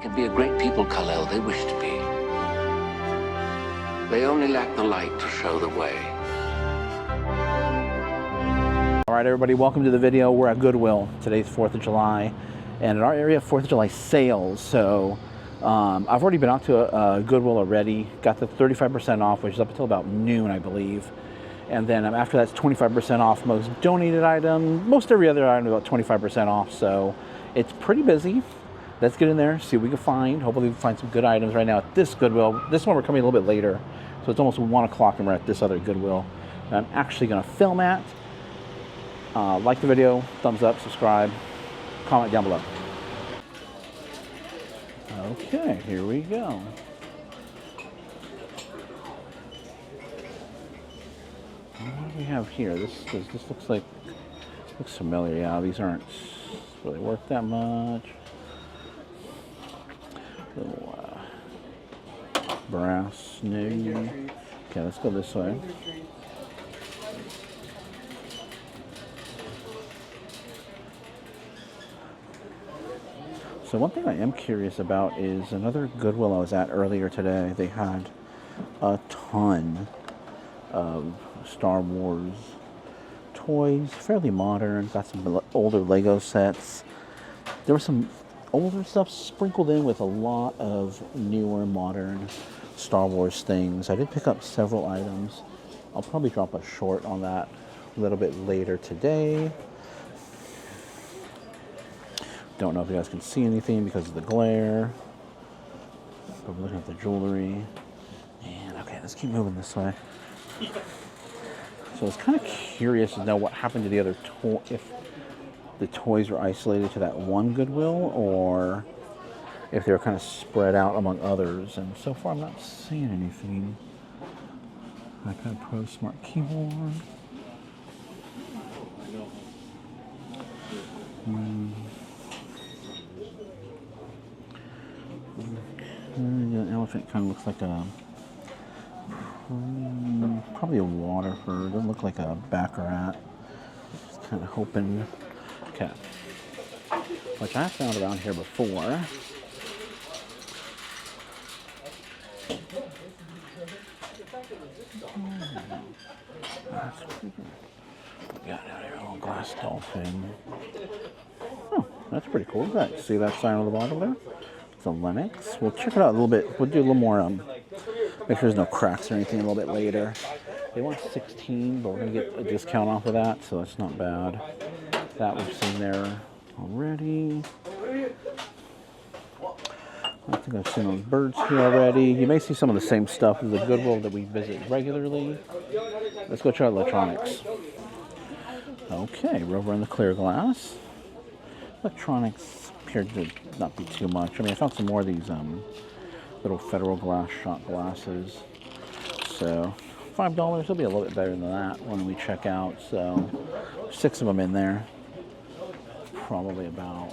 can be a great people, Kal-El, they wish to be. They only lack the light to show the way. All right, everybody, welcome to the video. We're at Goodwill. Today's 4th of July, and in our area, 4th of July sales. So I've already been out to Goodwill already. Got the 35% off, which is up until about noon, I believe. And then after that's 25% off most donated item. Most every other item about 25% off. So it's pretty busy. Let's get in there, see what we can find. Hopefully we can find some good items right now at this Goodwill. This one we're coming a little bit later. So it's almost 1 o'clock and we're at this other Goodwill that I'm actually gonna film at. Like the video, thumbs up, subscribe, comment down below. Okay, here we go. What do we have here? This looks familiar. Yeah, these aren't really worth that much. Little brass snug. Okay, let's go this way. So one thing I am curious about is another Goodwill I was at earlier today. They had a ton of Star Wars toys, fairly modern. Got some older Lego sets. There was some older stuff sprinkled in with a lot of newer, modern Star Wars things. I did pick up several items. I'll probably drop a short on that a little bit later today. Don't know if you guys can see anything because of the glare. But we're looking at the jewelry. And okay, let's keep moving this way. So I was kind of curious to know what happened to the other toy, if the toys were isolated to that one Goodwill or if they were kind of spread out among others. And so far I'm not seeing anything. iPad Pro Smart Keyboard. The elephant kind of looks like a probably a Waterford. Doesn't look like a Baccarat. Just kind of hoping. Okay, which I found around here before. Got out here a little glass dolphin. Oh, that's pretty cool. See that sign on the bottom there? It's a Lennox. We'll check it out a little bit. We'll do a little more, make sure there's no cracks or anything a little bit later. They want 16, but we're going to get a discount off of that, so that's not bad. That we've seen there already. I think I've seen those birds here already. You may see some of the same stuff as the Goodwill that we visit regularly. Let's go try electronics. Okay, we're over in the clear glass. Electronics appeared to not be too much. I mean, I found some more of these little Federal glass shot glasses. So $5 will be a little bit better than that when we check out. So 6 of them in there. Probably about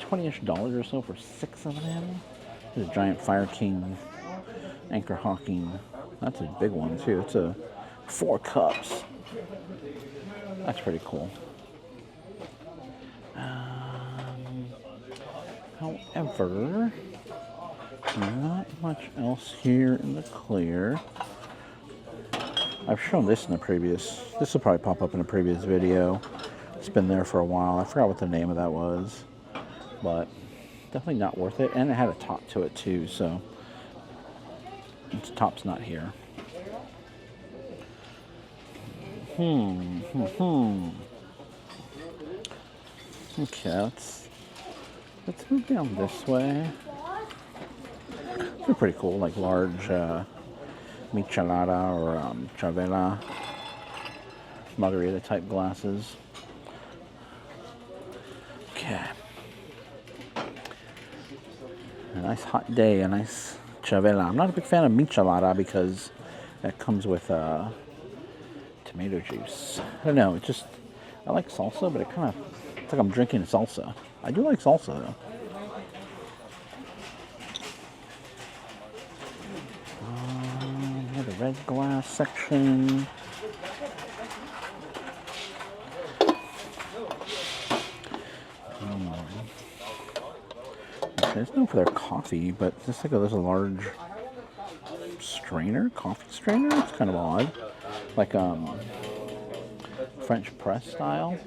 $20-ish or so for 6 of them. There's a giant Fire King anchor hawking. That's a big one too. It's a 4 cups. That's pretty cool. However, not much else here in the clear. I've shown this in the previous, this will probably pop up in a previous video. It's been there for a while. I forgot what the name of that was, but definitely not worth it. And it had a top to it too, so its top's not here. Okay, let's move down this way. They're pretty cool, like large michelada or chavela margarita type glasses. Okay. A nice hot day, a nice chavela. I'm not a big fan of michelada because that comes with tomato juice. I don't know, I like salsa, but it's like I'm drinking salsa. I do like salsa though. The red glass section. It's known for their coffee, but just like there's a large strainer, coffee strainer. It's kind of odd, like French press style.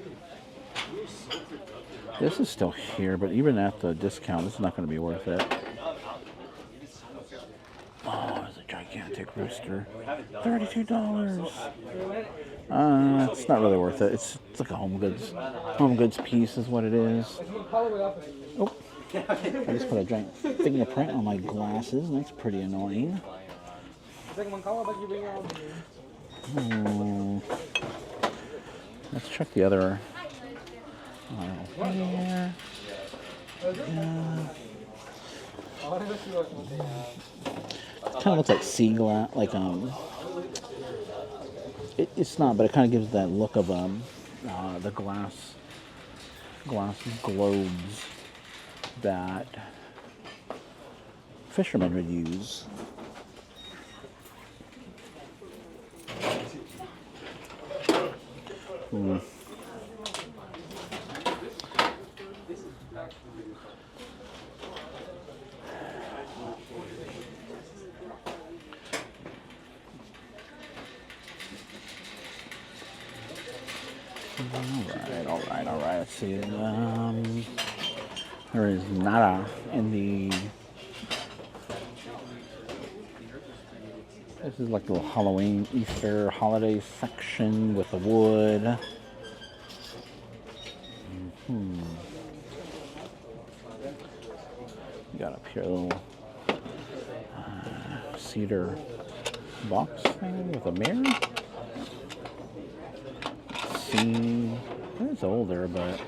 This is still here, but even at the discount, this is not going to be worth it. Oh, it's a gigantic rooster. $32. It's not really worth it. It's like a home goods piece is what it is. Oh, I just put a giant fingerprint on my glasses, and that's pretty annoying. Let's check the other. Here. It kind of looks like sea glass, like it's not, but it kind of gives that look of the glass globes that fishermen would use. All right. Let's see. There is nada in the. This is like the little Halloween, Easter holiday section with the wood. You got up here a little cedar box thing with a mirror. Let's see, it's older, but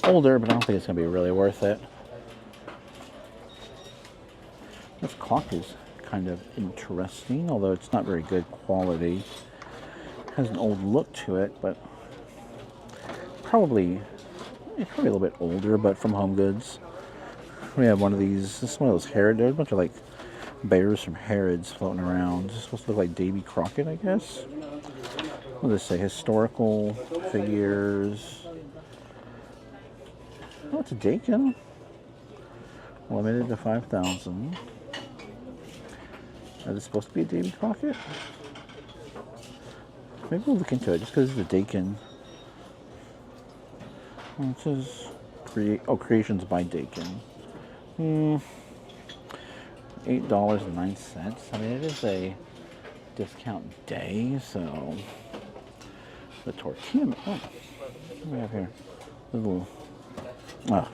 I don't think it's gonna be really worth it. This clock is kind of interesting, although it's not very good quality. It has an old look to it, but it's probably a little bit older, but from Home Goods. We have one of these. This is one of those Harrods. There's a bunch of like bears from Harrods floating around. It's supposed to look like Davy Crockett, I guess. What does this say? Historical figures. Oh, it's a Dakin. Limited to 5,000. Is it supposed to be a Davy Crockett? Maybe we'll look into it just because it's a Dakin. It says creations by Dakin. $8.09. I mean, it is a discount day, so the tortilla. Oh, what do we have here? Oh,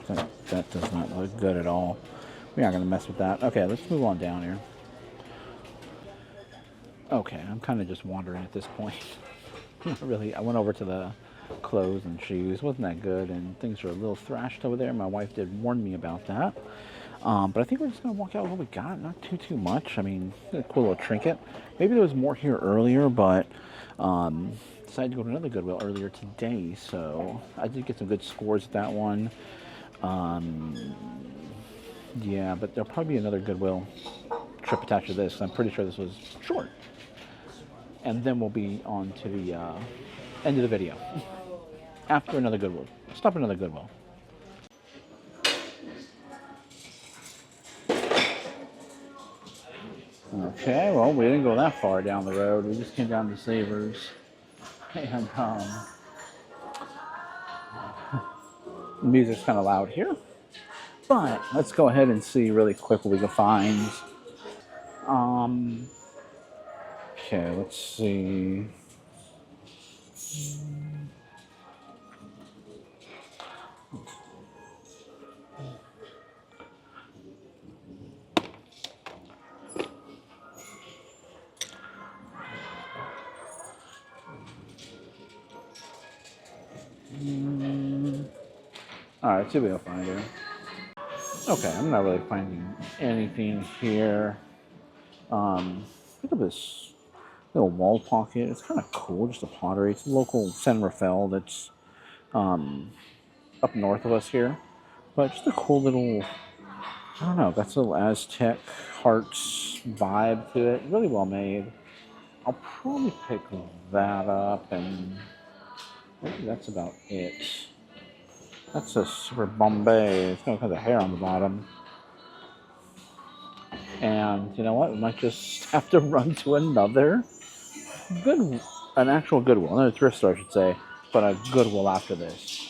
that does not look good at all. We aren't going to mess with that. Okay, let's move on down here. Okay, I'm kind of just wandering at this point. Really, I went over to the clothes and shoes. Wasn't that good, and things are a little thrashed over there. My wife did warn me about that. But I think we're just going to walk out with what we got. Not too much. I mean, a cool little trinket. Maybe there was more here earlier, but decided to go to another Goodwill earlier today. So I did get some good scores at that one. Yeah, but there'll probably be another Goodwill trip attached to this. I'm pretty sure this was short. And then we'll be on to the end of the video. After another Goodwill. Stop another Goodwill. Okay, well, we didn't go that far down the road. We just came down to Savers. And the music's kind of loud here. But let's go ahead and see really quick what we can find. Okay, let's see. Alright, let's see what we'll find here. Okay, I'm not really finding anything here. Look at this little wall pocket. It's kind of cool, just a pottery. It's a local San Rafael that's up north of us here. But just a cool little, I don't know, got a little Aztec hearts vibe to it. Really well made. I'll probably pick that up, and maybe that's about it. That's a super Bombay. It's got kind of hair on the bottom. And you know what? We might just have to run to another an actual Goodwill, another thrift store, I should say, but a Goodwill after this.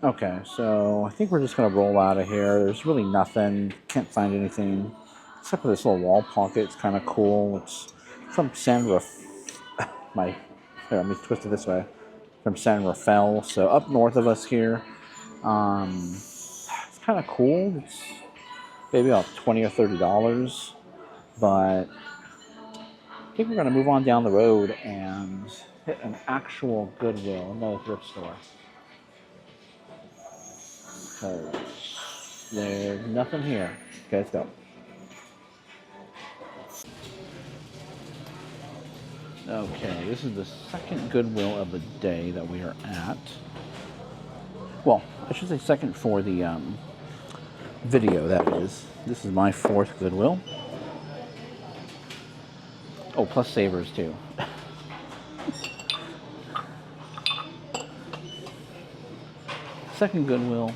Okay, so I think we're just gonna roll out of here. There's really nothing. Can't find anything except for this little wall pocket. It's kind of cool. It's from San Here, let me twist it this way. From San Rafael, so up north of us here. It's kind of cool. It's maybe about $20 or $30, but I think we're gonna move on down the road and hit an actual Goodwill, another thrift store. Because there's nothing here. Okay, let's go. Okay, this is the second Goodwill of the day that we are at. Well, I should say second for the video, that is. This is my fourth Goodwill. Oh, plus Savers too. Second Goodwill.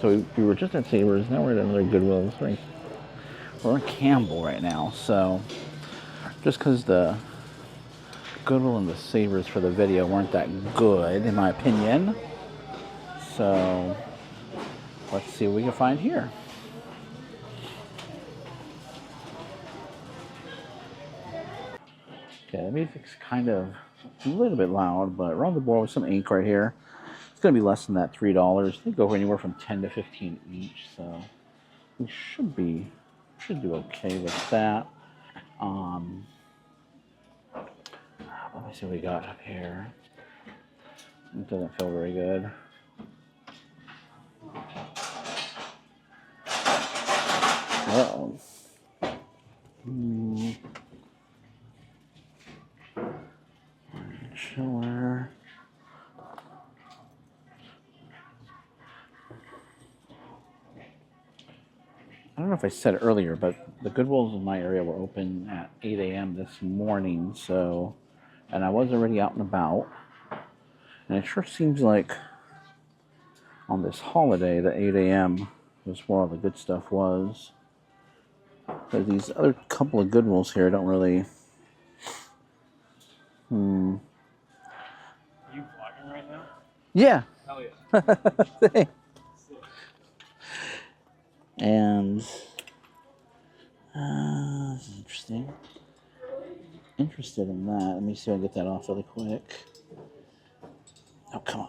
So we were just at Savers, now we're at another Goodwill. We're in Campbell right now, so just because the Goodwill and the Savers for the video weren't that good, in my opinion. So let's see what we can find here. Okay, the music's kind of a little bit loud, but we're on the board with some ink right here. It's going to be less than that, $3. They go for anywhere from 10 to 15 each, so we should do okay with that. Let me see what we got up here. It doesn't feel very good. Uh-oh. Chiller. I don't know if I said it earlier, but the Goodwills in my area were open at 8 a.m. this morning, so, and I was already out and about, and it sure seems like on this holiday, the 8 a.m. was where all the good stuff was. But these other couple of Goodwills here don't really, You vlogging right now? Yeah. Hell yeah. Thanks. And this is interesting. Interested in that. Let me see if I can get that off really quick. Oh, come on.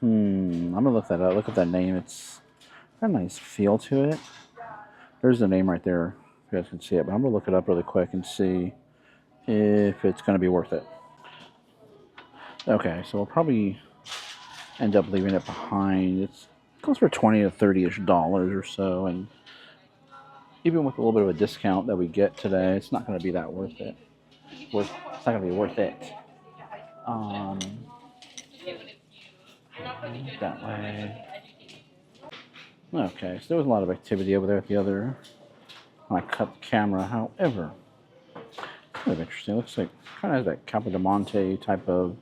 I'm gonna look that up. Look at that name. It's got a nice feel to it. There's the name right there. You guys can see it, but I'm gonna look it up really quick and see if it's gonna be worth it. Okay, so we'll probably end up leaving it behind. It goes for $20 to $30-ish or so, and even with a little bit of a discount that we get today, it's not going to be that worth it. It's not going to be worth it. That way. Okay, so there was a lot of activity over there at the other. When I cut the camera, however, kind of interesting. Looks like kind of has that Capodimonte type of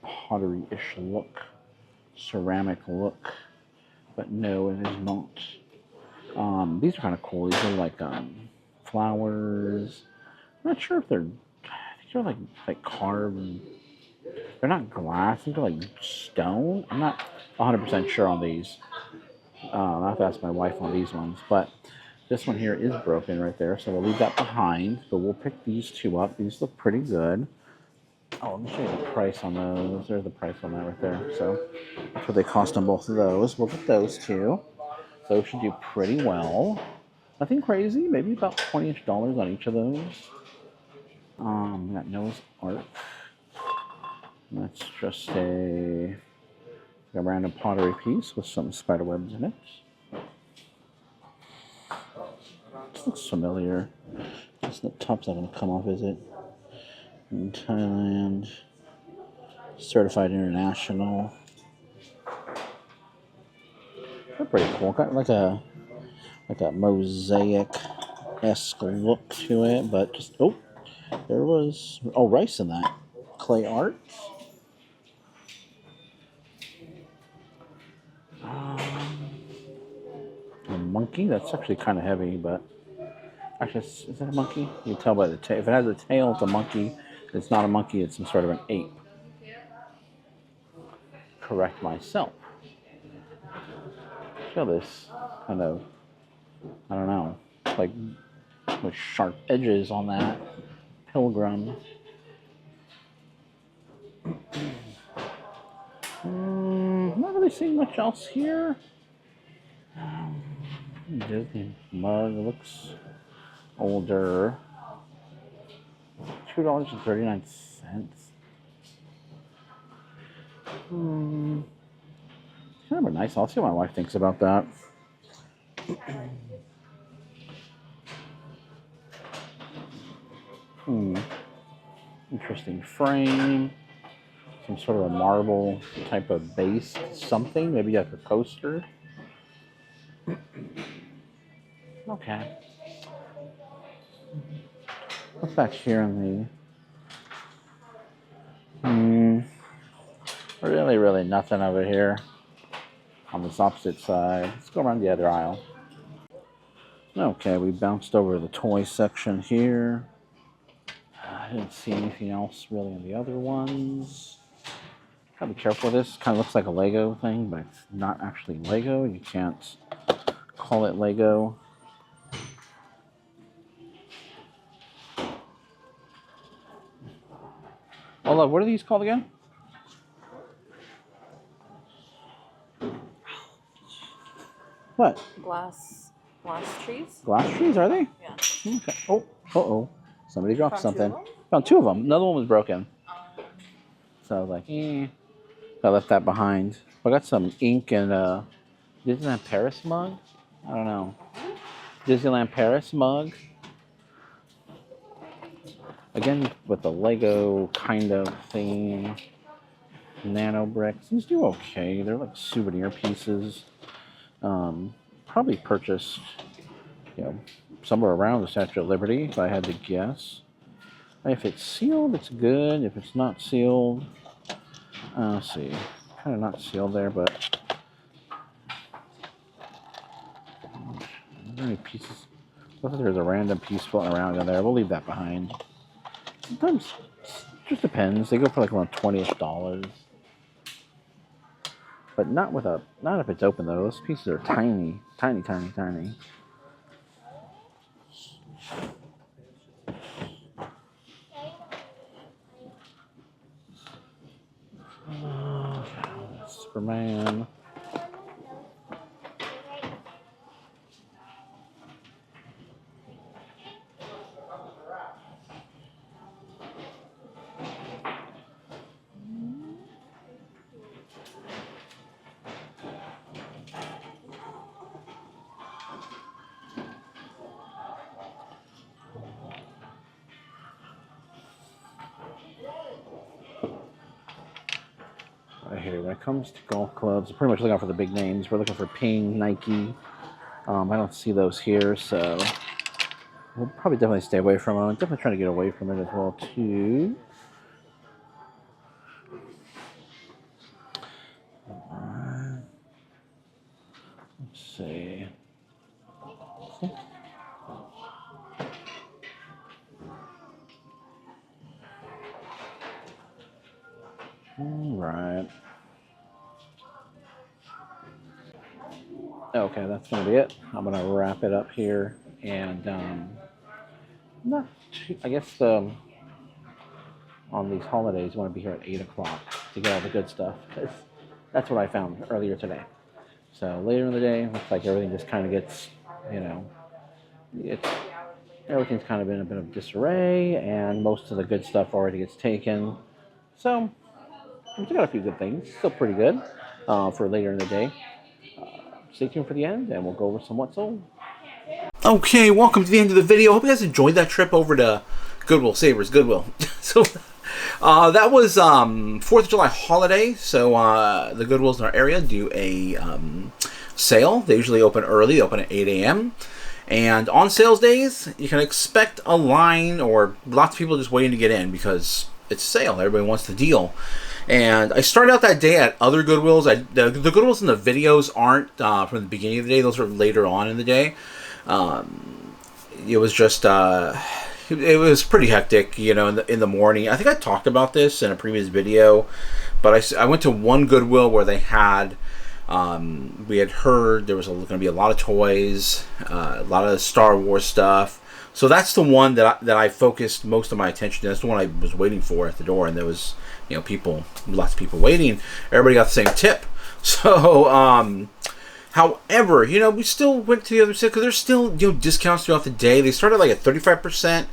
pottery-ish look, ceramic look, but no, it is not. These are kind of cool. These are like flowers. I'm not sure if they're, I think they're like carved. They're not glass. They're like stone. I'm not 100% sure on these. I'll have to ask my wife on these ones, but this one here is broken right there, so we'll leave that behind. But we'll pick these two up. These look pretty good. Oh, let me show you the price on those. There's the price on that right there. So that's what they cost on both of those. We'll get those two. Those should do pretty well. Nothing crazy. Maybe about $20-ish on each of those. We got Noah's Ark. That's just a random pottery piece with some spider webs in it. This looks familiar. Just the top's not going to come off, is it? In Thailand, certified international. They're pretty cool. Got like a mosaic esque look to it, but just there was rice in that clay art. A monkey. That's actually kind of heavy, but actually, is that a monkey? You can tell by the tail. If it has a tail, it's a monkey. If it's not a monkey, it's some sort of an ape. Correct myself. Feel this kind of, I don't know, like with sharp edges on that pilgrim. Not really seeing much else here. Disney mug looks older. $2.39. Kind of nice. I'll see what my wife thinks about that. Interesting frame. Some sort of a marble type of base, something. Maybe like a coaster. Okay. What's back here in the... Really nothing over here on this opposite side. Let's go around the other aisle. Okay, we bounced over to the toy section here. I didn't see anything else really in the other ones. Gotta be careful with this. Kind of looks like a Lego thing, but it's not actually Lego. You can't call it Lego. Oh, what are these called again? What? Glass trees? Glass trees, are they? Yeah. Okay. Oh, uh-oh. Somebody dropped something. Found two of them. Another one was broken. So I was like, I left that behind. I got some ink and Disneyland Paris mug. I don't know. Disneyland Paris mug. Again, with the Lego kind of theme. Nano bricks. These do okay. They're like souvenir pieces. Probably purchased, somewhere around the Statue of Liberty, if I had to guess. If it's sealed, it's good. If it's not sealed, let's see. Kind of not sealed there, but are there any pieces? Looks like there's a random piece floating around in there. We'll leave that behind. Sometimes it just depends. They go for like around $20-ish. But not if it's open though. Those pieces are tiny. Tiny. Superman. Right here, when it comes to golf clubs, we're pretty much looking out for the big names. We're looking for Ping, Nike. I don't see those here, so we'll probably definitely stay away from them. Definitely trying to get away from it as well, too. Let's see. All right. Okay, that's going to be it. I'm going to wrap it up here. And I guess on these holidays, you want to be here at 8 o'clock to get all the good stuff. That's what I found earlier today. So later in the day, looks like everything just kind of gets, everything's kind of in a bit of disarray, and most of the good stuff already gets taken. So we got a few good things. Still pretty good for later in the day. Stay tuned for the end, and we'll go over some what's sold. Okay, welcome to the end of the video. Hope you guys enjoyed that trip over to Goodwill, Savers, Goodwill. So that was 4th of July holiday. So the Goodwills in our area do a sale. They usually open early. They open at 8 a.m. And on sales days, you can expect a line or lots of people just waiting to get in because it's a sale. Everybody wants the deal. And I started out that day at other Goodwills. The Goodwills in the videos aren't from the beginning of the day. Those are later on in the day. It was just it was pretty hectic, you know, in the morning. I think I talked about this in a previous video, but I went to one Goodwill where they had we had heard there was going to be a lot of toys, a lot of Star Wars stuff. So that's the one that I focused most of my attention to. That's the one I was waiting for at the door, and there was, you know, lots of people waiting. Everybody got the same tip. So, however, you know, we still went to the other side because there's still, you know, discounts throughout the day. They started like at 35%.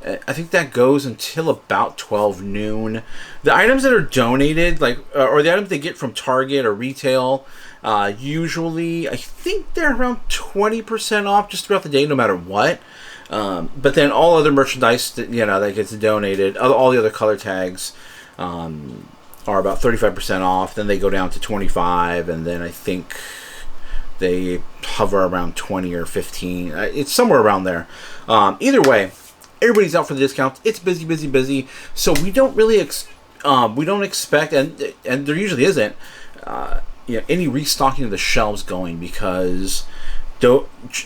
I think that goes until about 12 noon. The items that are donated, like, or the items they get from Target or retail, usually I think they're around 20% off just throughout the day, no matter what. But then all other merchandise that, you know, that gets donated, all the other color tags, are about 35% off. Then they go down to 25, and then I think they hover around 20 or 15. It's somewhere around there. Either way, everybody's out for the discounts. It's busy, busy, busy. So we don't really we don't expect, and there usually isn't, you know, any restocking of the shelves going, because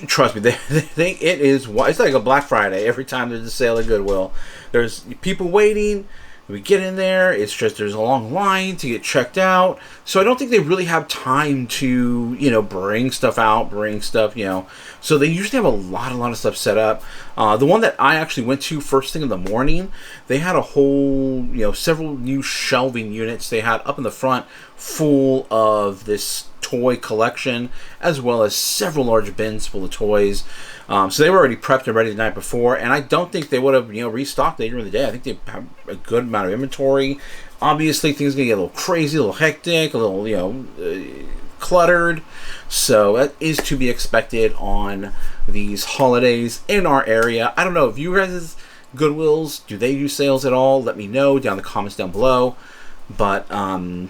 trust me, it's like a Black Friday every time there's a sale at Goodwill. There's people waiting. We get in there, it's just there's a long line to get checked out. So I don't think they really have time to, you know, bring stuff, you know. So they usually have a lot of stuff set up. The one that I actually went to first thing in the morning, they had a whole, you know, several new shelving units they had up in the front full of this toy collection, as well as several large bins full of toys. So they were already prepped and ready the night before, and I don't think they would have, you know, restocked later in the day. I think they have a good amount of inventory. Obviously, things are going to get a little crazy, a little hectic, a little, you know, cluttered. So that is to be expected on these holidays in our area. I don't know if you guys' Goodwills, do they do sales at all? Let me know down in the comments down below. But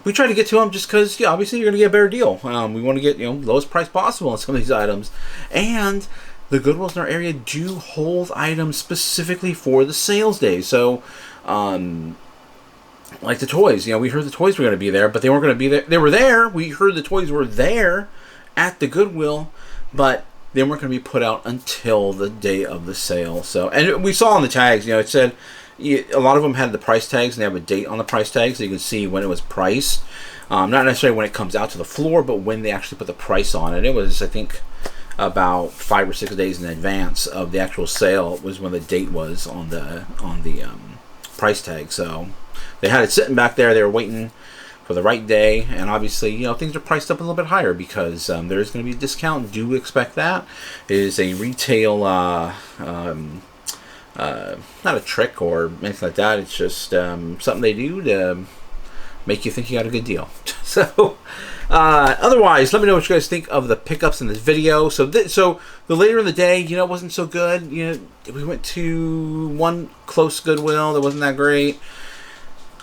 we try to get to them just because, yeah, obviously you're going to get a better deal. We want to get, you know, lowest price possible on some of these items. And the Goodwills in our area do hold items specifically for the sales day. So, like the toys, you know, we heard the toys were going to be there, but they weren't going to be there. They were there. We heard the toys were there at the Goodwill, but they weren't going to be put out until the day of the sale. So, and we saw on the tags, you know, it said, a lot of them had the price tags, and they have a date on the price tags, so you can see when it was priced. Not necessarily when it comes out to the floor, but when they actually put the price on it. It was, I think, about 5 or 6 days in advance of the actual sale was when the date was on the price tag. So they had it sitting back there. They were waiting for the right day, and obviously, you know, things are priced up a little bit higher because there is going to be a discount. Do expect that. It is a retail. Not a trick or anything like that. It's just something they do to make you think you got a good deal. So, otherwise, let me know what you guys think of the pickups in this video. So the later in the day, you know, it wasn't so good. You know, we went to one close Goodwill that wasn't that great.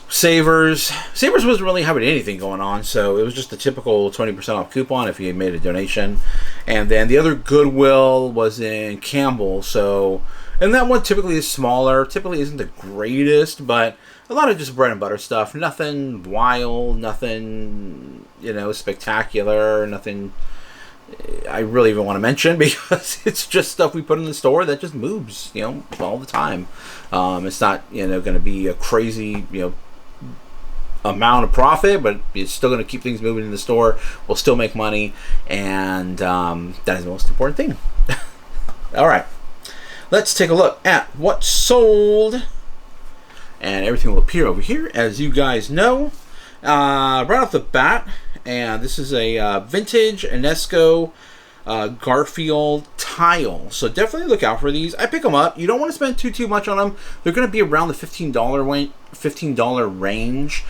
Savers wasn't really having anything going on, so it was just the typical 20% off coupon if you had made a donation. And then the other Goodwill was in Campbell, so, and that one typically is smaller, typically isn't the greatest, but a lot of just bread and butter stuff. Nothing wild, nothing, you know, spectacular, nothing I really even want to mention, because it's just stuff we put in the store that just moves, you know, all the time. It's not, you know, going to be a crazy, you know, amount of profit, but it's still going to keep things moving in the store. We'll still make money, and that is the most important thing. All right, let's take a look at what sold, and everything will appear over here, as you guys know. Right off the bat, and this is a vintage Enesco Garfield tile, so definitely look out for these. I pick them up. You don't want to spend too much on them. They're going to be around the $15 range.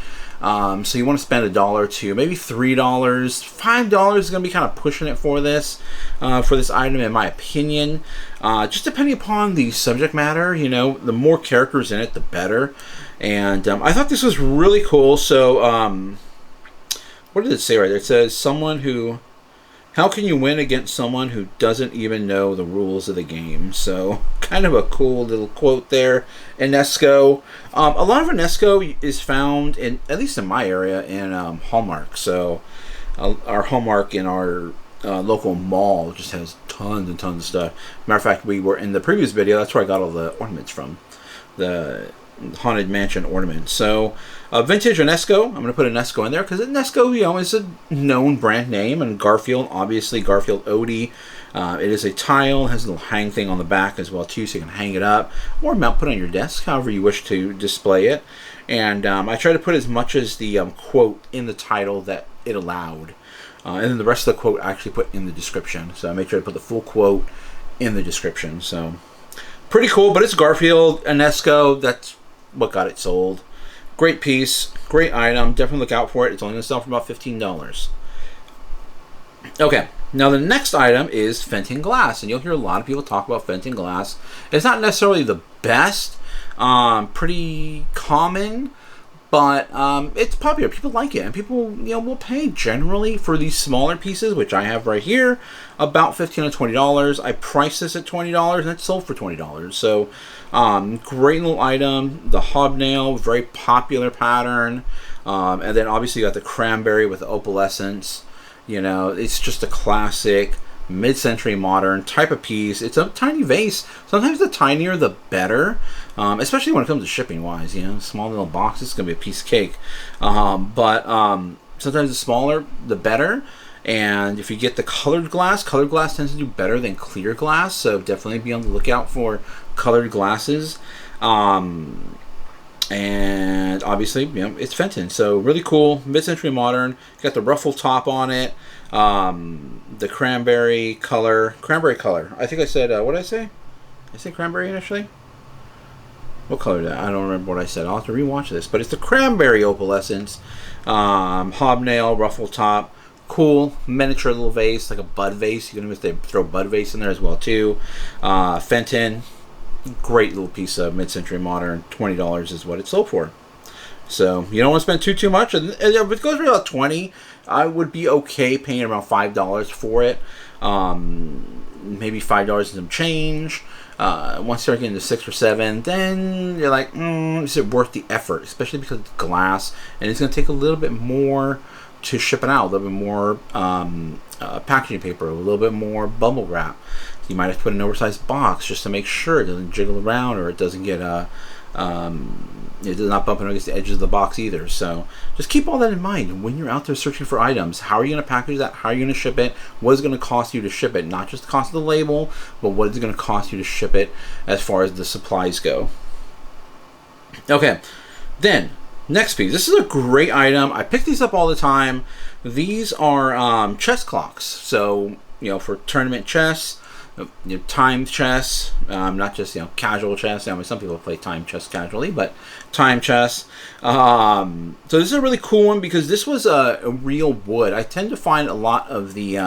So you want to spend $1 or $2, maybe $3, $5 is going to be kind of pushing it for this item, in my opinion. Just depending upon the subject matter, you know, the more characters in it, the better. And I thought this was really cool. So what did it say right there? It says someone who how can you win against someone who doesn't even know the rules of the game? So, kind of a cool little quote there. Enesco. A lot of Enesco is found, in, at least in my area, in Hallmark. So, our Hallmark in our local mall just has tons and tons of stuff. Matter of fact, we were in the previous video, that's where I got all the ornaments from. The Haunted Mansion ornament. So, vintage Enesco. I'm going to put Enesco in there because Enesco, you know, is a known brand name. And Garfield, obviously, Garfield Odie. It is a tile. It has a little hang thing on the back as well, too, so you can hang it up or mount, put it on your desk, however you wish to display it. And I try to put as much as the quote in the title that it allowed. And then the rest of the quote I actually put in the description. So I make sure to put the full quote in the description. So, pretty cool, but it's Garfield, Enesco. That's what got it sold. Great piece, great item. Definitely look out for it. It's only going to sell for about $15. Okay, now the next item is Fenton glass, and you'll hear a lot of people talk about Fenton glass. It's not necessarily the best, pretty common, but it's popular. People like it, and people, you know, will pay generally for these smaller pieces, which I have right here, about $15 to $20. I priced this at $20, and it's sold for $20. So, great little item. The hobnail, very popular pattern, and then obviously you got the cranberry with the opalescence. You know, it's just a classic mid-century modern type of piece. It's a tiny vase. Sometimes the tinier the better, especially when it comes to shipping wise. You know, small little box, it's gonna be a piece of cake. But sometimes the smaller the better. And if you get the colored glass tends to do better than clear glass, so definitely be on the lookout for colored glasses. And obviously, you know, it's Fenton, so really cool, mid-century modern. Got the ruffle top on it, the cranberry color. I think I said, what did I say? I said cranberry initially? What color is that? I don't remember what I said. I'll have to rewatch this, but it's the cranberry opalescence, hobnail, ruffle top. Cool miniature little vase, like a bud vase. You can even throw bud vase in there as well too. Fenton, great little piece of mid-century modern. $20 is what it sold for. So you don't want to spend too much. And if it goes for about $20, I would be okay paying around $5 for it. Maybe $5 and some change. Once you start getting to 6 or 7, then you're like, is it worth the effort? Especially because it's glass, and it's going to take a little bit more to ship it out, a little bit more packaging paper, a little bit more bubble wrap. You might have to put an oversized box just to make sure it doesn't jiggle around, or it doesn't get it does not bump against the edges of the box either. So just keep all that in mind when you're out there searching for items. How are you going to package that? How are you going to ship it? What is it going to cost you to ship it? Not just the cost of the label, but what is it going to cost you to ship it as far as the supplies go. Okay, then next piece. This is a great item. I pick these up all the time. These are chess clocks. So, you know, for tournament chess, you know, timed chess, not just, you know, casual chess. I mean, some people play timed chess casually, but timed chess. So this is a really cool one because this was a real wood. I tend to find a lot of the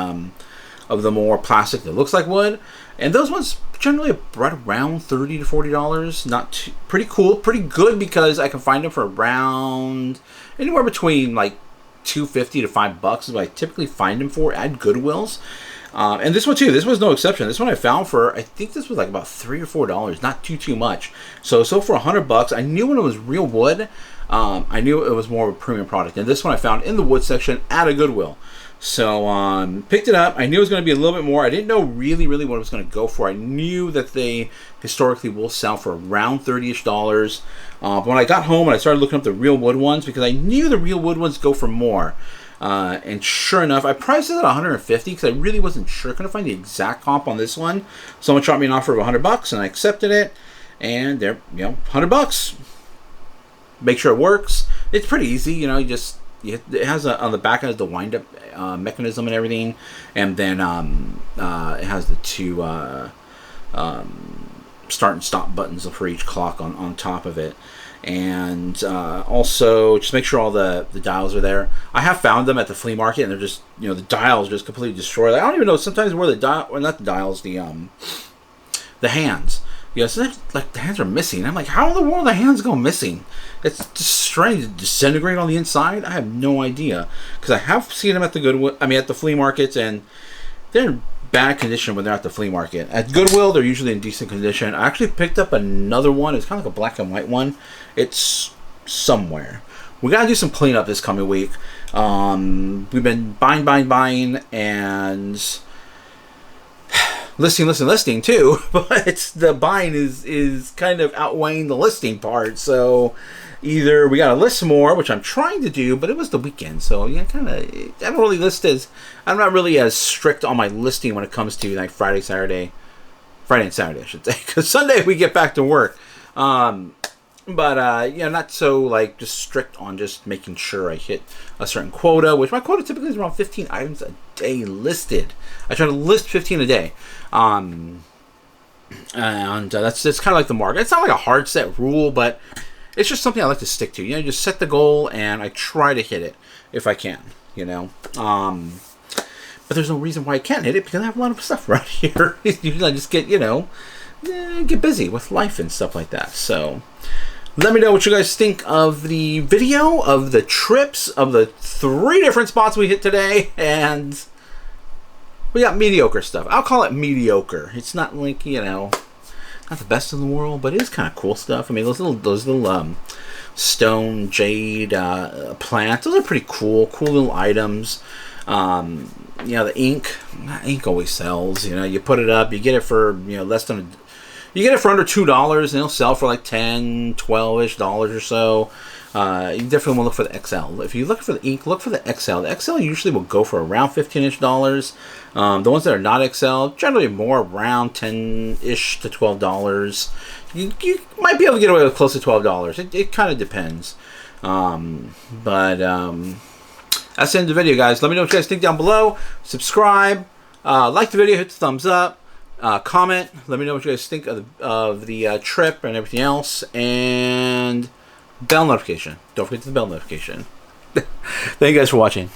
more plastic that looks like wood, and those ones generally right around $30 to $40. Not too, pretty cool, pretty good, because I can find them for around anywhere between like $2.50 to $5 is what I typically find them for at Goodwills. And this one too, this was no exception. This one I found for, I think this was like about $3 or $4, not too much. So for $100, I knew when it was real wood, I knew it was more of a premium product. And this one I found in the wood section at a Goodwill. So picked it up. I knew it was going to be a little bit more. I didn't know really what it was going to go for. I knew that they historically will sell for around $30-ish. But when I got home and I started looking up the real wood ones, because I knew the real wood ones go for more. And sure enough, I priced it at $150 because I really wasn't sure. Couldn't find the exact comp on this one. Someone shot me an offer of $100, and I accepted it. And they're, you know, $100. Make sure it works. It's pretty easy, you know. It has on the back, it has the wind up mechanism and everything, and then it has the two start and stop buttons for each clock on top of it. And also just make sure all the dials are there. I have found them at the flea market, and they're just, you know, the dials just completely destroyed. I don't even know sometimes where the dial, or not the dials, the hands. You know, sometimes like the hands are missing. I'm like, how in the world are the hands go missing? It's just strange. To disintegrate on the inside. I have no idea, because I have seen them at the Goodwill, I mean at the flea markets, and they're in bad condition when they're at the flea market. At Goodwill, they're usually in decent condition. I actually picked up another one. It's kind of like a black and white one. It's somewhere. We got to do some cleanup this coming week. We've been buying, and listing too. But the buying is kind of outweighing the listing part. So either we got to list more, which I'm trying to do, but it was the weekend, so yeah, kind of. I'm not really as strict on my listing when it comes to like Friday and Saturday, I should say, because Sunday we get back to work. But yeah, not so like just strict on just making sure I hit a certain quota, which my quota typically is around 15 items a day listed. I try to list 15 a day. And that's kind of like the mark. It's not like a hard set rule, but it's just something I like to stick to. You know, just set the goal and I try to hit it if I can, you know. But there's no reason why I can't hit it because I have a lot of stuff around here. Usually I just get, you know, get busy with life and stuff like that. So let me know what you guys think of the video, of the trips, of the 3 different spots we hit today. And we got mediocre stuff. I'll call it mediocre. It's not like, you know, not the best in the world, but it is kind of cool stuff. I mean, those little stone jade plants, those are pretty cool little items. You know, the ink always sells. You know, you put it up, you get it for, you know, you get it for under $2, and it'll sell for like $10, $12-ish or so. You definitely want to look for the XL. If you look for the ink, look for the XL. The XL usually will go for around $15-ish. The ones that are not XL, generally more around $10-ish to $12. You might be able to get away with close to $12. It kind of depends. But that's the end of the video, guys. Let me know what you guys think down below. Subscribe. Like the video. Hit the thumbs up. Comment. Let me know what you guys think of the trip and everything else. And bell notification. Don't forget the bell notification. Thank you guys for watching.